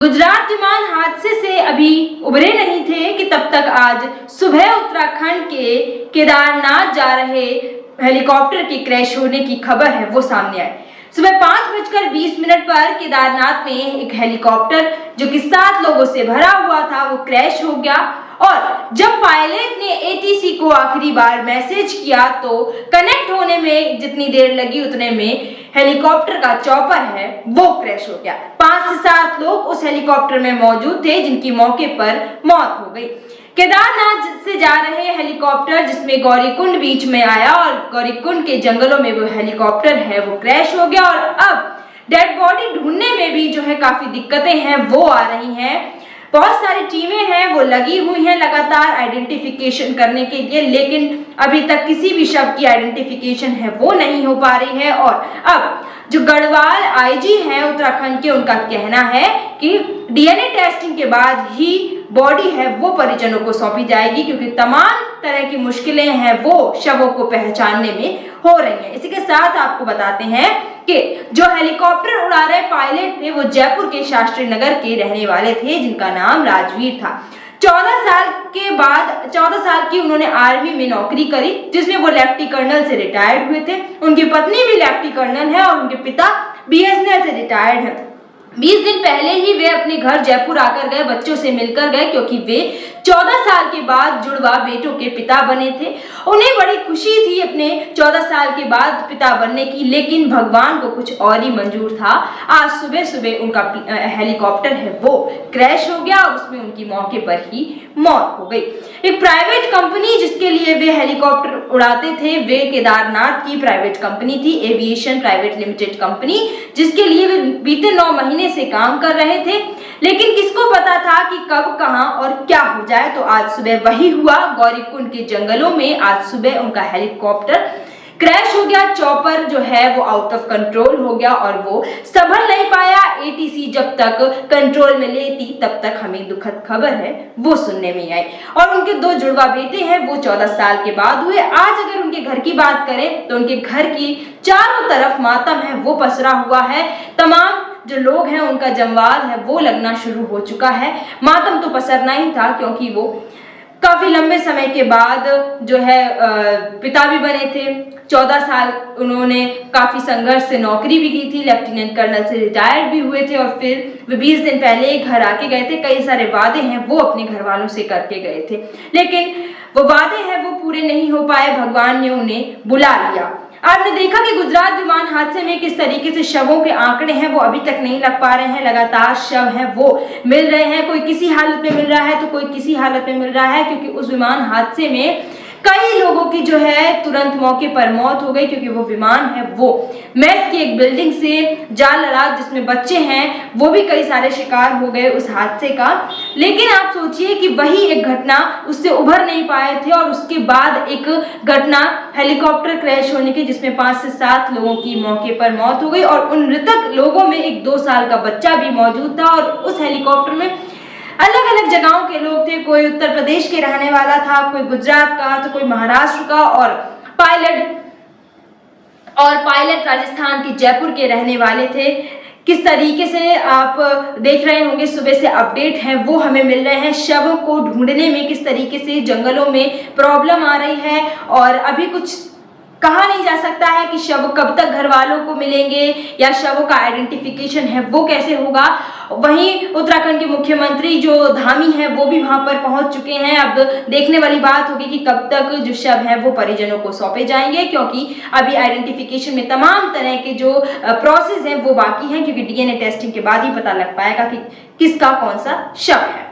गुजरात विमान हादसे से अभी उबरे नहीं थे कि तब तक आज सुबह उत्तराखंड के केदारनाथ जा रहे हेलीकॉप्टर के क्रैश होने की खबर है वो सामने आई। सुबह 5:20 पर केदारनाथ में एक हेलीकॉप्टर जो कि 7 लोगों से भरा हुआ था वो क्रैश हो गया और जब पायलट ने एटीसी को आखिरी बार मैसेज किया तो कनेक्ट होने में जितनी देर लगी उतने में हेलीकॉप्टर का चॉपर है वो क्रैश हो गया। 5 से 7 लोग उस हेलीकॉप्टर में मौजूद थे जिनकी मौके पर मौत हो गई। केदारनाथ से जा रहे हेलीकॉप्टर जिसमें गौरीकुंड बीच में आया और गौरीकुंड के जंगलों में वो हेलीकॉप्टर है वो क्रैश हो गया और अब डेड बॉडी ढूंढने में भी जो है काफी दिक्कतें हैं वो आ रही हैं। बहुत सारी टीमें हैं वो लगी हुई हैं लगातार आइडेंटिफिकेशन करने के लिए, लेकिन अभी तक किसी भी शव की आइडेंटिफिकेशन है वो नहीं हो पा रही है। और अब जो गढ़वाल आईजी हैं उत्तराखंड के, उनका कहना है कि डीएनए टेस्टिंग के बाद ही बॉडी है वो परिजनों को सौंपी जाएगी, क्योंकि तमाम तरह की मुश्किलें हैं वो शवों को पहचानने में हो रही हैं। इसी के साथ आपको बताते हैं कि जो हेलीकॉप्टर उड़ा रहे पायलट थे वो जयपुर के शास्त्री नगर के रहने वाले थे जिनका नाम राजवीर था। 14 साल की उन्होंने आर्मी में नौकरी करी जिसमें वो लेफ्टी कर्नल से रिटायर्ड हुए थे। उनकी पत्नी भी लेफ्टी कर्नल है और उनके पिता बीएसएनएल से रिटायर्ड है। 20 दिन पहले ही वे अपने घर जयपुर आकर गए, बच्चों से मिलकर गए, क्योंकि वे 14 साल के बाद जुड़वा बेटों के पिता बने थे। उन्हें बड़ी खुशी थी अपने 14 साल के बाद पिता बनने की, लेकिन भगवान को कुछ और ही मंजूर था। आज सुबह उनका हेलीकॉप्टर है वो क्रैश हो गया और उसमें उनकी मौके पर ही मौत हो गई। एक प्राइवेट कंपनी जिसके लिए वे हेलीकॉप्टर उड़ाते थे वे केदारनाथ की प्राइवेट कंपनी थी, एविएशन प्राइवेट लिमिटेड कंपनी, जिसके लिए वे बीते 9 महीने से काम कर रहे थे। लेकिन किसको पता था कि कब कहां और क्या हो जाए। तो आज सुबह वही हुआ। गौरीकुंड के जंगलों में आज सुबह उनका हेलीकॉप्टर क्रैश हो गया। चॉपर जो है वो आउट ऑफ कंट्रोल हो गया और वो संभल नहीं पाया। एटीसी जब तक कंट्रोल में लेती तब तक हमें दुखद खबर है वो सुनने में आई। और उनके 2 जुड़वा बेटे हैं वो 14 साल के बाद हुए। आज अगर उनके घर की बात करें तो उनके घर की चारों तरफ मातम है वो पसरा हुआ है। तमाम जो लोग हैं उनका जमवाल है वो लगना शुरू हो चुका है। मातम तो पसरना ही था क्योंकि वो काफी लंबे समय के बाद जो है पिता भी बने थे। 14 साल उन्होंने काफी संघर्ष से नौकरी भी की थी, लेफ्टिनेंट कर्नल से रिटायर्ड भी हुए थे और फिर वे 20 दिन पहले घर आके गए थे। कई सारे वादे हैं वो अपने घर वालों से करके गए थे, लेकिन वो वादे हैं वो पूरे नहीं हो पाए। भगवान ने उन्हें बुला लिया। आपने देखा कि गुजरात विमान हादसे में किस तरीके से शवों के आंकड़े हैं वो अभी तक नहीं लग पा रहे हैं। लगातार शव हैं वो मिल रहे हैं, कोई किसी हालत में मिल रहा है तो कोई किसी हालत में मिल रहा है, क्योंकि उस विमान हादसे में कई लोगों की जो है तुरंत मौके पर मौत हो गई, क्योंकि वो विमान है वो मेस की एक बिल्डिंग से जा लड़ा जिसमें बच्चे हैं वो भी कई सारे शिकार हो गए उस हादसे का। लेकिन आप सोचिए कि वही एक घटना उससे उभर नहीं पाए थे और उसके बाद एक घटना हेलीकॉप्टर क्रैश होने की जिसमें 5 से 7 लोगों की मौके पर मौत हो गई और उन मृतक लोगों में एक 2 साल का बच्चा भी मौजूद था। और उस हेलीकॉप्टर में अलग अलग जगहों के लोग थे, कोई उत्तर प्रदेश के रहने वाला था, कोई गुजरात का तो कोई महाराष्ट्र का और पायलट राजस्थान के जयपुर के रहने वाले थे। किस तरीके से आप देख रहे होंगे सुबह से अपडेट है वो हमें मिल रहे हैं। शवों को ढूंढने में किस तरीके से जंगलों में प्रॉब्लम आ रही है और अभी कुछ कहा नहीं जा सकता है कि शव कब तक घर वालों को मिलेंगे या शवों का आइडेंटिफिकेशन है वो कैसे होगा। वहीं उत्तराखंड के मुख्यमंत्री जो धामी हैं वो भी वहां पर पहुंच चुके हैं। अब देखने वाली बात होगी कि कब तक जो शव है वो परिजनों को सौंपे जाएंगे, क्योंकि अभी आइडेंटिफिकेशन में तमाम तरह के जो प्रोसेस हैं वो बाकी हैं, क्योंकि डीएनए टेस्टिंग के बाद ही पता लग पाएगा कि किसका कौन सा शव है।